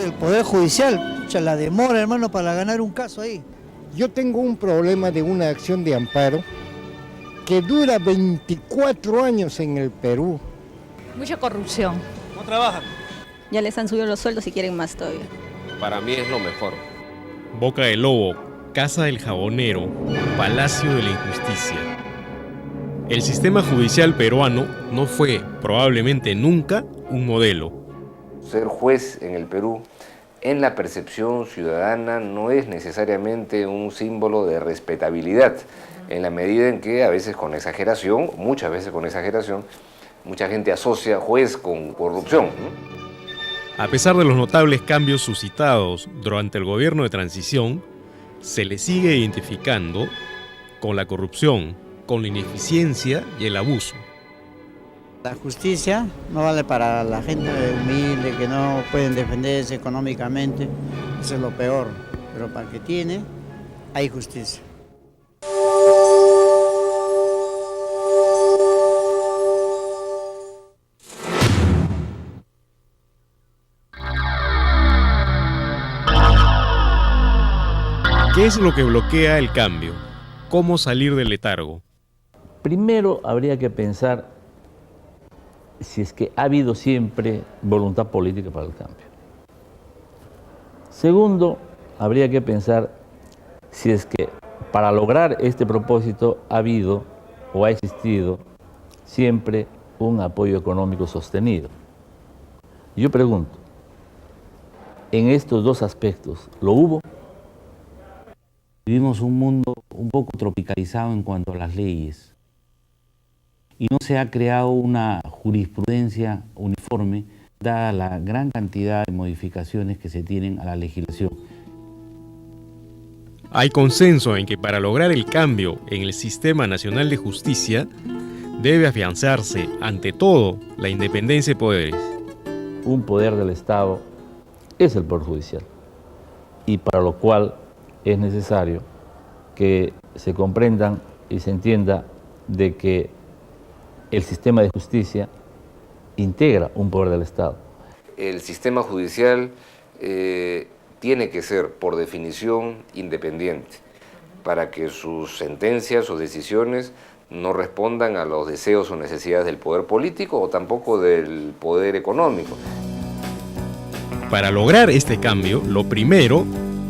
del Poder Judicial. Pucha, la demora, hermano, para ganar un caso ahí. Yo tengo un problema de una acción de amparo que dura 24 años en el Perú. Mucha corrupción. ¿No trabajan? Ya les han subido los sueldos y quieren más todavía. Para mí es lo mejor. Boca del Lobo, Casa del Jabonero, Palacio de la Injusticia. El sistema judicial peruano no fue, probablemente nunca, un modelo. Ser juez en el Perú, en la percepción ciudadana, no es necesariamente un símbolo de respetabilidad, en la medida en que a veces con exageración, muchas veces con exageración, mucha gente asocia juez con corrupción, ¿no? A pesar de los notables cambios suscitados durante el gobierno de transición, se le sigue identificando con la corrupción, con la ineficiencia y el abuso. La justicia no vale para la gente humilde que no pueden defenderse económicamente, eso es lo peor, pero para el que tiene, hay justicia. ¿Qué es lo que bloquea el cambio? ¿Cómo salir del letargo? Primero habría que pensar si es que ha habido siempre voluntad política para el cambio. Segundo, habría que pensar si es que para lograr este propósito ha habido o ha existido siempre un apoyo económico sostenido. Yo pregunto, en estos dos aspectos, ¿lo hubo? Vivimos un mundo un poco tropicalizado en cuanto a las leyes y no se ha creado una jurisprudencia uniforme dada la gran cantidad de modificaciones que se tienen a la legislación. Hay consenso en que para lograr el cambio en el Sistema Nacional de Justicia debe afianzarse, ante todo, la independencia de poderes. Un poder del Estado es el Poder Judicial y para lo cual es necesario que se comprendan y se entienda de que el sistema de justicia integra un poder del Estado. El sistema judicial tiene que ser, por definición, independiente, para que sus sentencias o decisiones no respondan a los deseos o necesidades del poder político o tampoco del poder económico. Para lograr este cambio, lo primero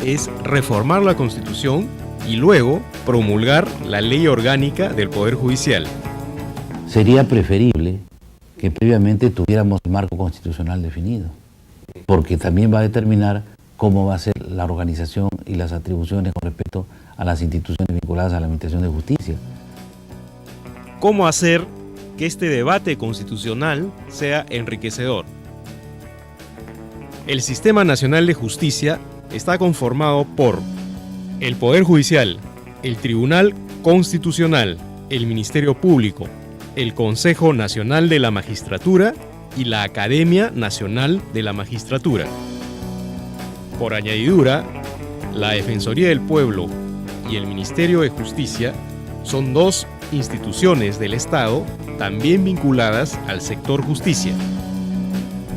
es reformar la Constitución y luego promulgar la Ley Orgánica del Poder Judicial. Sería preferible que previamente tuviéramos el marco constitucional definido, porque también va a determinar cómo va a ser la organización y las atribuciones con respecto a las instituciones vinculadas a la administración de justicia. ¿Cómo hacer que este debate constitucional sea enriquecedor? El Sistema Nacional de Justicia está conformado por el Poder Judicial, el Tribunal Constitucional, el Ministerio Público, el Consejo Nacional de la Magistratura y la Academia Nacional de la Magistratura. Por añadidura, la Defensoría del Pueblo y el Ministerio de Justicia son dos instituciones del Estado también vinculadas al sector justicia.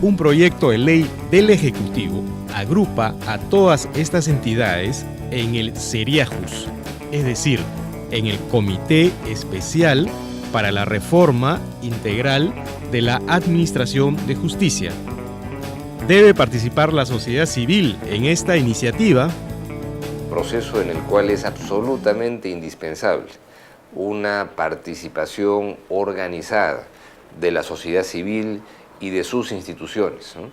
Un proyecto de ley del Ejecutivo agrupa a todas estas entidades en el CERIAJUS, es decir, en el Comité Especial para la Reforma Integral de la Administración de Justicia. Debe participar la sociedad civil en esta iniciativa. Proceso en el cual es absolutamente indispensable una participación organizada de la sociedad civil y de sus instituciones, ¿no?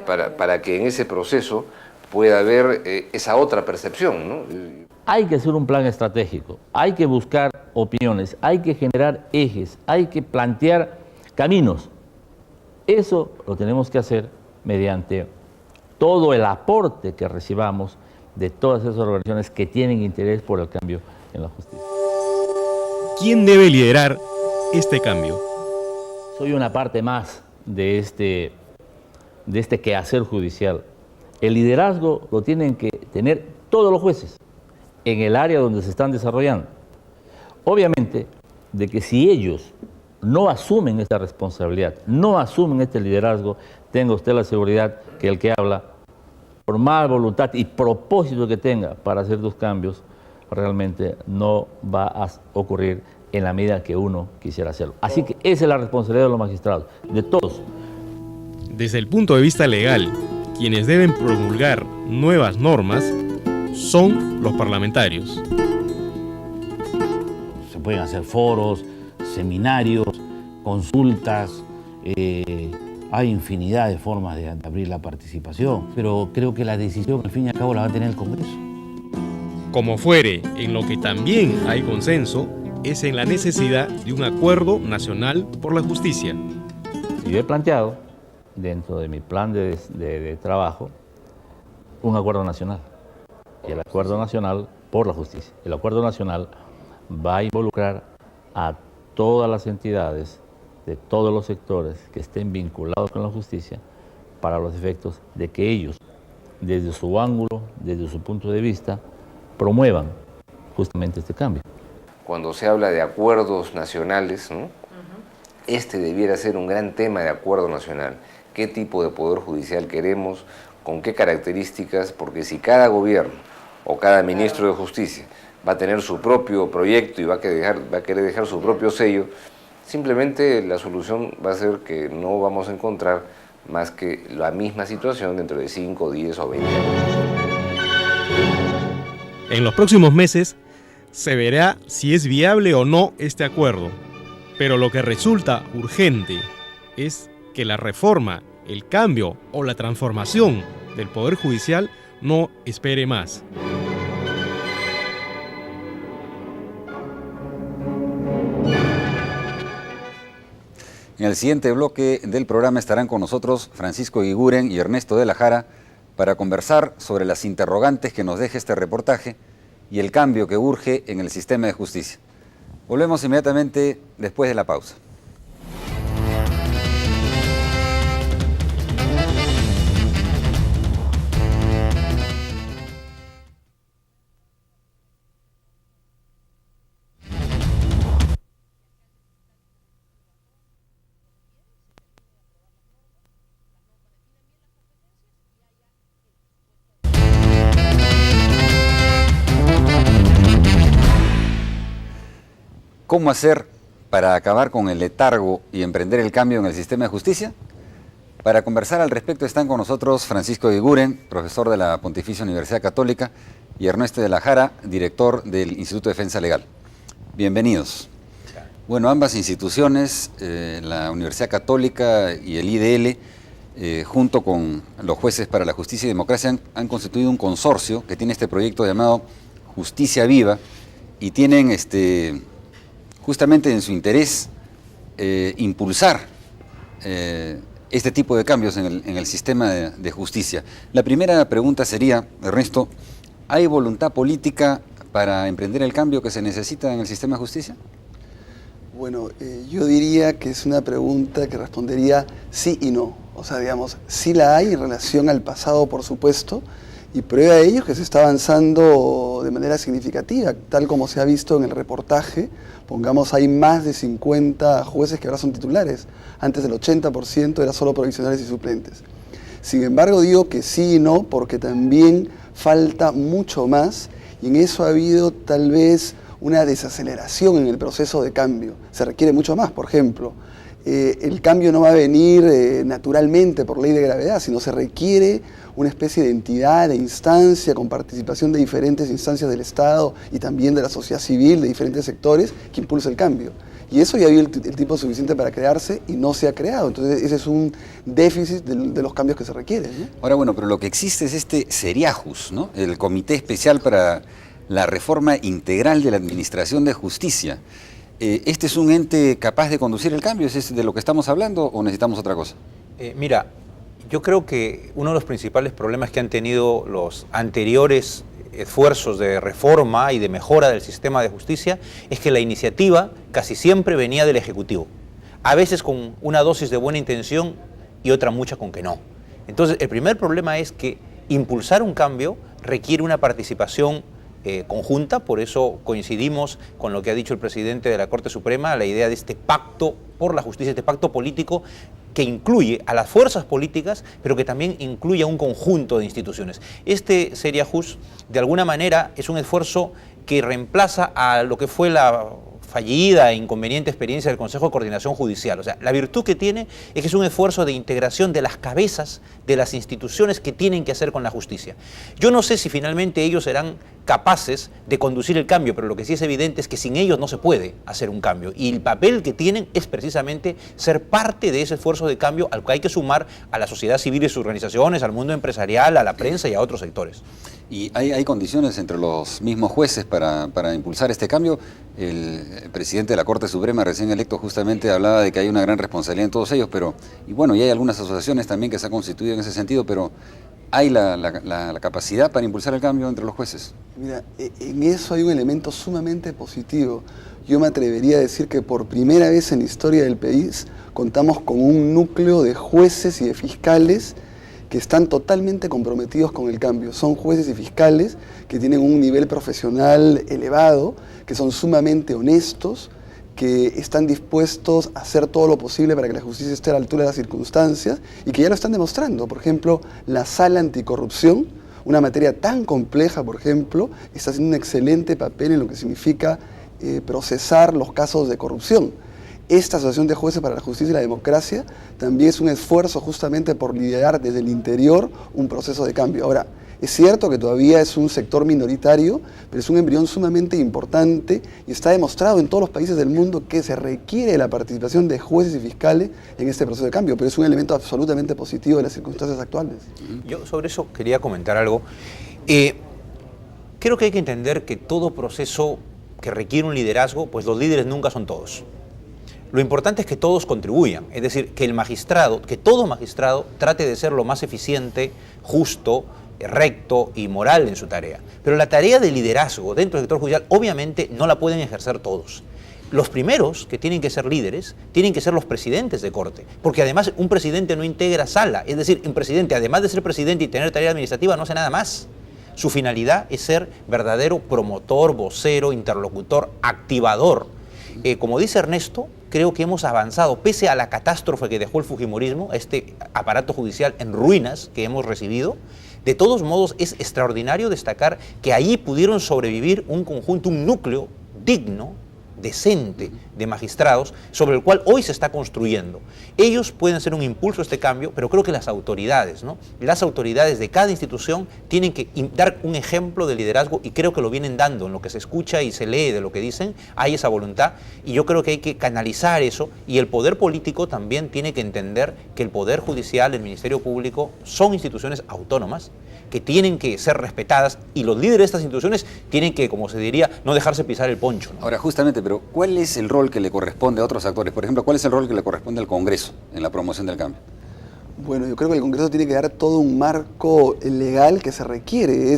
Para que en ese proceso pueda haber esa otra percepción, ¿no? Hay que hacer un plan estratégico, hay que buscar opiniones, hay que generar ejes, hay que plantear caminos. Eso lo tenemos que hacer mediante todo el aporte que recibamos de todas esas organizaciones que tienen interés por el cambio en la justicia. ¿Quién debe liderar este cambio? Soy una parte más de este quehacer judicial. El liderazgo lo tienen que tener todos los jueces en el área donde se están desarrollando. Obviamente, de que si ellos no asumen esta responsabilidad, no asumen este liderazgo, tenga usted la seguridad que el que habla por más voluntad y propósito que tenga para hacer los cambios, realmente no va a ocurrir en la medida que uno quisiera hacerlo. Así que esa es la responsabilidad de los magistrados, de todos. Desde el punto de vista legal, quienes deben promulgar nuevas normas son los parlamentarios. Se pueden hacer foros, seminarios, consultas, hay infinidad de formas de abrir la participación, pero creo que la decisión al fin y al cabo la va a tener el Congreso. Como fuere, en lo que también hay consenso es en la necesidad de un acuerdo nacional por la justicia. Yo he planteado, dentro de mi plan de trabajo, un acuerdo nacional. Y el acuerdo nacional por la justicia. El acuerdo nacional va a involucrar a todas las entidades de todos los sectores que estén vinculados con la justicia para los efectos de que ellos, desde su ángulo, desde su punto de vista, promuevan justamente este cambio. Cuando se habla de acuerdos nacionales, ¿no? Este debiera ser un gran tema de acuerdo nacional. ¿Qué tipo de poder judicial queremos? ¿Con qué características? Porque si cada gobierno o cada ministro de justicia va a tener su propio proyecto y va a querer dejar su propio sello, simplemente la solución va a ser que no vamos a encontrar más que la misma situación dentro de 5, 10 o 20 años. En los próximos meses se verá si es viable o no este acuerdo, pero lo que resulta urgente es que la reforma, el cambio o la transformación del Poder Judicial no espere más. En el siguiente bloque del programa estarán con nosotros Francisco Eguiguren y Ernesto de la Jara para conversar sobre las interrogantes que nos deja este reportaje y el cambio que urge en el sistema de justicia. Volvemos inmediatamente después de la pausa. ¿Cómo hacer para acabar con el letargo y emprender el cambio en el sistema de justicia? Para conversar al respecto están con nosotros Francisco Eguiguren, profesor de la Pontificia Universidad Católica, y Ernesto de la Jara, director del Instituto de Defensa Legal. Bienvenidos. Bueno, ambas instituciones, la Universidad Católica y el IDL, junto con los jueces para la justicia y democracia, han constituido un consorcio que tiene este proyecto llamado Justicia Viva y tienen justamente en su interés impulsar este tipo de cambios en el sistema de justicia. La primera pregunta sería, Ernesto, ¿hay voluntad política para emprender el cambio que se necesita en el sistema de justicia? Bueno, yo diría que es una pregunta que respondería sí y no. O sea, digamos, sí la hay en relación al pasado, por supuesto, y prueba de ello es que se está avanzando de manera significativa, tal como se ha visto en el reportaje. Pongamos, hay más de 50 jueces que ahora son titulares. Antes el 80% era solo provisionales y suplentes. Sin embargo, digo que sí y no, porque también falta mucho más, y en eso ha habido tal vez una desaceleración en el proceso de cambio. Se requiere mucho más, por ejemplo. El cambio no va a venir naturalmente por ley de gravedad, sino se requiere una especie de entidad, de instancia, con participación de diferentes instancias del Estado y también de la sociedad civil, de diferentes sectores, que impulse el cambio. Y eso ya había el tiempo suficiente para crearse y no se ha creado. Entonces ese es un déficit de los cambios que se requieren, ¿no? Ahora, bueno, pero lo que existe es este CERIAJUS, ¿no? El Comité Especial para la Reforma Integral de la Administración de Justicia. ¿Este es un ente capaz de conducir el cambio? ¿Es de lo que estamos hablando o necesitamos otra cosa? Mira, yo creo que uno de los principales problemas que han tenido los anteriores esfuerzos de reforma y de mejora del sistema de justicia es que la iniciativa casi siempre venía del Ejecutivo, a veces con una dosis de buena intención y otra mucha con que no. Entonces, el primer problema es que impulsar un cambio requiere una participación conjunta, por eso coincidimos con lo que ha dicho el presidente de la Corte Suprema, la idea de este pacto por la justicia, este pacto político que incluye a las fuerzas políticas, pero que también incluye a un conjunto de instituciones. Este Seriajust, de alguna manera, es un esfuerzo que reemplaza a lo que fue la fallida e inconveniente experiencia del Consejo de Coordinación Judicial. O sea, la virtud que tiene es que es un esfuerzo de integración de las cabezas de las instituciones que tienen que hacer con la justicia. Yo no sé si finalmente ellos serán capaces de conducir el cambio, pero lo que sí es evidente es que sin ellos no se puede hacer un cambio. Y el papel que tienen es precisamente ser parte de ese esfuerzo de cambio al que hay que sumar a la sociedad civil y sus organizaciones, al mundo empresarial, a la prensa y a otros sectores. ¿Y hay condiciones entre los mismos jueces para impulsar este cambio? El presidente de la Corte Suprema, recién electo, justamente hablaba de que hay una gran responsabilidad en todos ellos, y bueno, y hay algunas asociaciones también que se han constituido en ese sentido, pero ¿hay la capacidad para impulsar el cambio entre los jueces? Mira, en eso hay un elemento sumamente positivo. Yo me atrevería a decir que por primera vez en la historia del país contamos con un núcleo de jueces y de fiscales que están totalmente comprometidos con el cambio. Son jueces y fiscales que tienen un nivel profesional elevado, que son sumamente honestos, que están dispuestos a hacer todo lo posible para que la justicia esté a la altura de las circunstancias y que ya lo están demostrando. Por ejemplo, la Sala Anticorrupción, una materia tan compleja, por ejemplo, está haciendo un excelente papel en lo que significa procesar los casos de corrupción. Esta Asociación de Jueces para la Justicia y la Democracia también es un esfuerzo justamente por liderar desde el interior un proceso de cambio. Ahora, es cierto que todavía es un sector minoritario, pero es un embrión sumamente importante y está demostrado en todos los países del mundo que se requiere la participación de jueces y fiscales en este proceso de cambio, pero es un elemento absolutamente positivo de las circunstancias actuales. Yo sobre eso quería comentar algo. Creo que hay que entender que todo proceso que requiere un liderazgo, pues los líderes nunca son todos. Lo importante es que todos contribuyan, es decir, que el magistrado, que todo magistrado trate de ser lo más eficiente, justo, recto y moral en su tarea. Pero la tarea de liderazgo dentro del sector judicial obviamente no la pueden ejercer todos. Los primeros que tienen que ser líderes tienen que ser los presidentes de corte, porque además un presidente no integra sala, es decir, un presidente además de ser presidente y tener tarea administrativa no hace nada más. Su finalidad es ser verdadero promotor, vocero, interlocutor, activador. Como dice Ernesto, creo que hemos avanzado, pese a la catástrofe que dejó el fujimorismo, este aparato judicial en ruinas que hemos recibido. De todos modos, es extraordinario destacar que allí pudieron sobrevivir un conjunto, un núcleo digno, decente de magistrados, sobre el cual hoy se está construyendo. Ellos pueden ser un impulso a este cambio, pero creo que las autoridades, ¿no? Las autoridades de cada institución tienen que dar un ejemplo de liderazgo y creo que lo vienen dando. En lo que se escucha y se lee de lo que dicen, hay esa voluntad y yo creo que hay que canalizar eso y el poder político también tiene que entender que el Poder Judicial, el Ministerio Público son instituciones autónomas que tienen que ser respetadas y los líderes de estas instituciones tienen que, como se diría, no dejarse pisar el poncho, ¿no? Ahora, justamente, pero ¿cuál es el rol que le corresponde a otros actores? Por ejemplo, ¿cuál es el rol que le corresponde al Congreso en la promoción del cambio? Bueno, yo creo que el Congreso tiene que dar todo un marco legal que se requiere,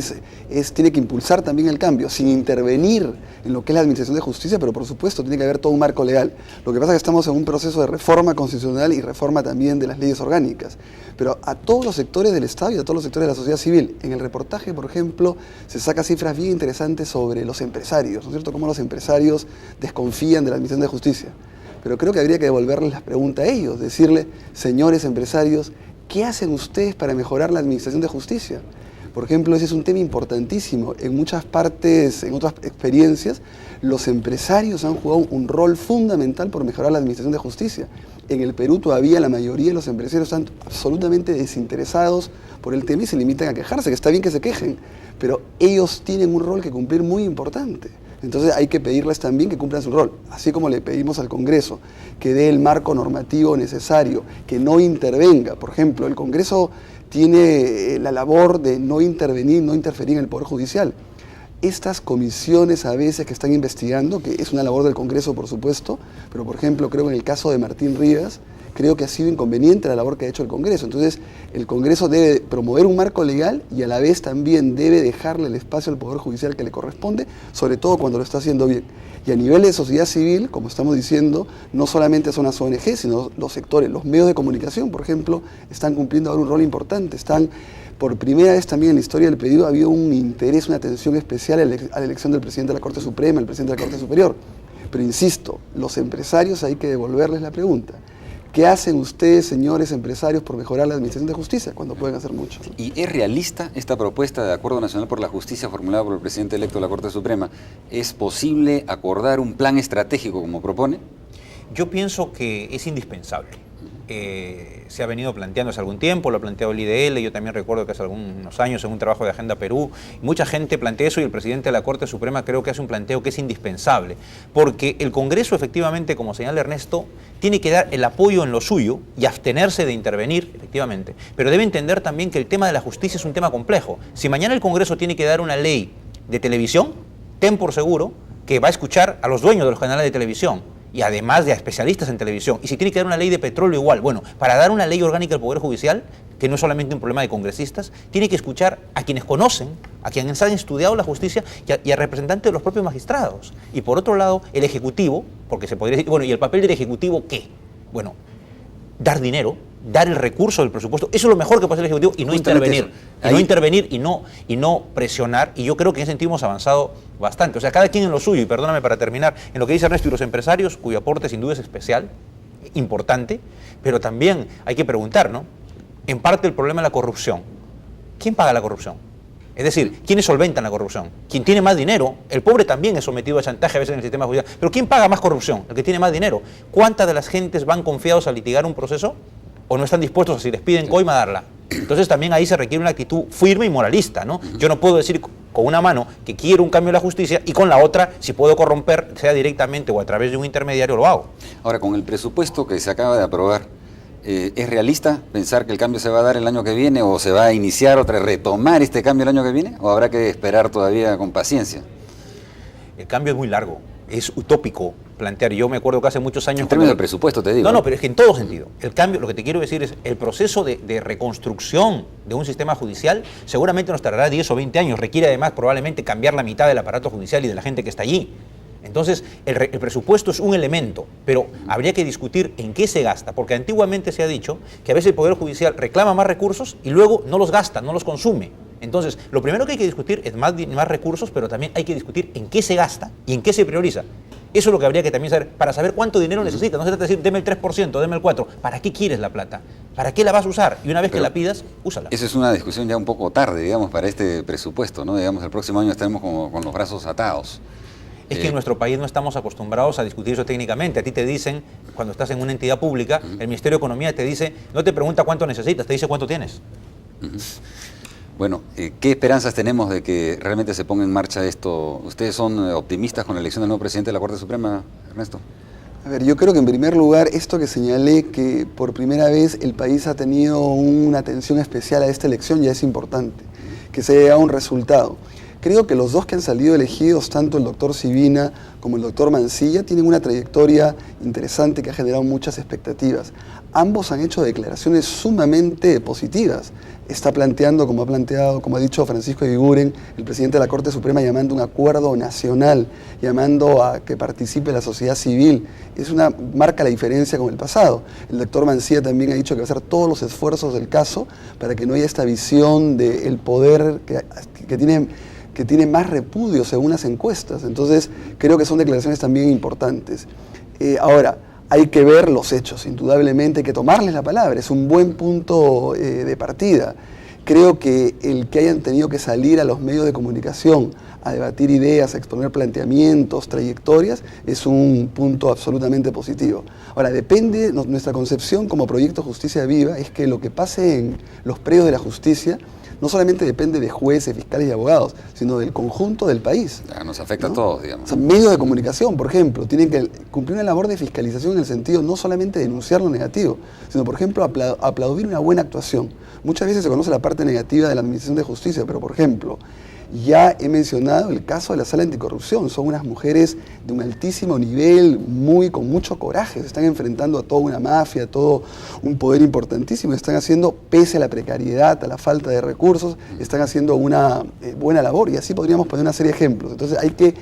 tiene que impulsar también el cambio, sin intervenir en lo que es la administración de justicia, pero por supuesto tiene que haber todo un marco legal. Lo que pasa es que estamos en un proceso de reforma constitucional y reforma también de las leyes orgánicas, pero a todos los sectores del Estado y a todos los sectores de la sociedad civil. En el reportaje, por ejemplo, se saca cifras bien interesantes sobre los empresarios, ¿no es cierto?, cómo los empresarios desconfían de la administración de justicia. Pero creo que habría que devolverles la pregunta a ellos, decirle, señores empresarios, ¿qué hacen ustedes para mejorar la administración de justicia? Por ejemplo, ese es un tema importantísimo. En muchas partes, en otras experiencias, los empresarios han jugado un rol fundamental por mejorar la administración de justicia. En el Perú todavía la mayoría de los empresarios están absolutamente desinteresados por el tema y se limitan a quejarse, que está bien que se quejen, pero ellos tienen un rol que cumplir muy importante. Entonces hay que pedirles también que cumplan su rol, así como le pedimos al Congreso que dé el marco normativo necesario, que no intervenga. Por ejemplo, el Congreso tiene la labor de no intervenir, no interferir en el Poder Judicial. Estas comisiones a veces que están investigando, que es una labor del Congreso por supuesto, pero por ejemplo creo que en el caso de Martín Rivas, creo que ha sido inconveniente la labor que ha hecho el Congreso. Entonces, el Congreso debe promover un marco legal y a la vez también debe dejarle el espacio al Poder Judicial que le corresponde, sobre todo cuando lo está haciendo bien. Y a nivel de sociedad civil, como estamos diciendo, no solamente son las ONG, sino los sectores, los medios de comunicación, por ejemplo, están cumpliendo ahora un rol importante. Por primera vez también en la historia del Perú ha habido un interés, una atención especial a la elección del presidente de la Corte Suprema, el presidente de la Corte Superior. Pero insisto, los empresarios hay que devolverles la pregunta. ¿Qué hacen ustedes, señores empresarios, por mejorar la administración de justicia cuando pueden hacer mucho? ¿Y es realista esta propuesta de Acuerdo Nacional por la Justicia formulada por el presidente electo de la Corte Suprema? ¿Es posible acordar un plan estratégico como propone? Yo pienso que es indispensable. Se ha venido planteando hace algún tiempo, lo ha planteado el IDL, yo también recuerdo que hace algunos años en un trabajo de Agenda Perú, mucha gente plantea eso y el presidente de la Corte Suprema creo que hace un planteo que es indispensable, porque el Congreso efectivamente, como señala Ernesto, tiene que dar el apoyo en lo suyo y abstenerse de intervenir, efectivamente, pero debe entender también que el tema de la justicia es un tema complejo. Si mañana el Congreso tiene que dar una ley de televisión, ten por seguro que va a escuchar a los dueños de los canales de televisión, y además de a especialistas en televisión. Y si tiene que dar una ley de petróleo igual, bueno, para dar una ley orgánica del Poder Judicial, que no es solamente un problema de congresistas, tiene que escuchar a quienes conocen, a quienes han estudiado la justicia y a representantes de los propios magistrados. Y por otro lado, el Ejecutivo, porque se podría decir, bueno, ¿y el papel del Ejecutivo qué? Bueno, dar dinero, dar el recurso del presupuesto, eso es lo mejor que puede hacer el Ejecutivo y no intervenir. Y no intervenir y no presionar, y yo creo que en ese sentido hemos avanzado bastante. O sea, cada quien en lo suyo, y perdóname para terminar, en lo que dice Ernesto y los empresarios, cuyo aporte sin duda es especial, importante, pero también hay que preguntar, ¿no? En parte el problema es la corrupción. ¿Quién paga la corrupción? Es decir, ¿quiénes solventan la corrupción? Quien tiene más dinero, el pobre también es sometido a chantaje a veces en el sistema judicial, pero ¿quién paga más corrupción? El que tiene más dinero. ¿Cuántas de las gentes van confiados a litigar un proceso o no están dispuestos, si les piden coima, a darla? Entonces también ahí se requiere una actitud firme y moralista, ¿no? Yo no puedo decir con una mano que quiero un cambio en la justicia y con la otra, si puedo corromper, sea directamente o a través de un intermediario, lo hago. Ahora, con el presupuesto que se acaba de aprobar, ¿es realista pensar que el cambio se va a dar el año que viene o se va a iniciar retomar este cambio el año que viene? ¿O habrá que esperar todavía con paciencia? El cambio es muy largo, es utópico plantear. Yo me acuerdo que hace muchos años... En términos del presupuesto, te digo. No, pero es que en todo sentido. El cambio, lo que te quiero decir es, el proceso de reconstrucción de un sistema judicial seguramente nos tardará 10 o 20 años. Requiere además probablemente cambiar la mitad del aparato judicial y de la gente que está allí. Entonces, el presupuesto es un elemento, pero habría que discutir en qué se gasta, porque antiguamente se ha dicho que a veces el Poder Judicial reclama más recursos y luego no los gasta, no los consume. Entonces, lo primero que hay que discutir es más recursos, pero también hay que discutir en qué se gasta y en qué se prioriza. Eso es lo que habría que también saber, para saber cuánto dinero necesita. No se trata de decir, deme el 3%, deme el 4%. ¿Para qué quieres la plata? ¿Para qué la vas a usar? Y una vez que la pidas, úsala. Esa es una discusión ya un poco tarde, digamos, para este presupuesto, ¿no? Digamos, el próximo año estaremos como con los brazos atados. Es que en nuestro país no estamos acostumbrados a discutir eso técnicamente. A ti te dicen, cuando estás en una entidad pública, el Ministerio de Economía te dice, no te pregunta cuánto necesitas, te dice cuánto tienes. Bueno, ¿qué esperanzas tenemos de que realmente se ponga en marcha esto? ¿Ustedes son optimistas con la elección del nuevo presidente de la Corte Suprema, Ernesto? A ver, yo creo que en primer lugar, esto que señalé, que por primera vez el país ha tenido una atención especial a esta elección, ya es importante, que se haya llegado a un resultado. Creo que los dos que han salido elegidos, tanto el doctor Sibina como el doctor Mancilla, tienen una trayectoria interesante que ha generado muchas expectativas. Ambos han hecho declaraciones sumamente positivas. Está planteando, como ha dicho Francisco Eguiguren, el presidente de la Corte Suprema, llamando a un acuerdo nacional, llamando a que participe la sociedad civil. Marca la diferencia con el pasado. El doctor Mancilla también ha dicho que va a hacer todos los esfuerzos del caso para que no haya esta visión del poder que tiene más repudio según las encuestas. Entonces, creo que son declaraciones también importantes. Ahora, hay que ver los hechos, indudablemente hay que tomarles la palabra, es un buen punto de partida. Creo que el que hayan tenido que salir a los medios de comunicación a debatir ideas, a exponer planteamientos, trayectorias, es un punto absolutamente positivo. Ahora, depende, nuestra concepción como Proyecto Justicia Viva es que lo que pase en los predios de la justicia no solamente depende de jueces, fiscales y abogados, sino del conjunto del país. Ya, nos afecta a todos, digamos. O sea, medios de comunicación, por ejemplo, tienen que cumplir una labor de fiscalización en el sentido no solamente de denunciar lo negativo, sino, por ejemplo, aplaudir una buena actuación. Muchas veces se conoce la parte negativa de la Administración de Justicia, pero, por ejemplo, ya he mencionado el caso de la Sala Anticorrupción. Son unas mujeres de un altísimo nivel, con mucho coraje. Se están enfrentando a toda una mafia, a todo un poder importantísimo. Están haciendo, pese a la precariedad, a la falta de recursos, están haciendo una buena labor. Y así podríamos poner una serie de ejemplos. Entonces hay que...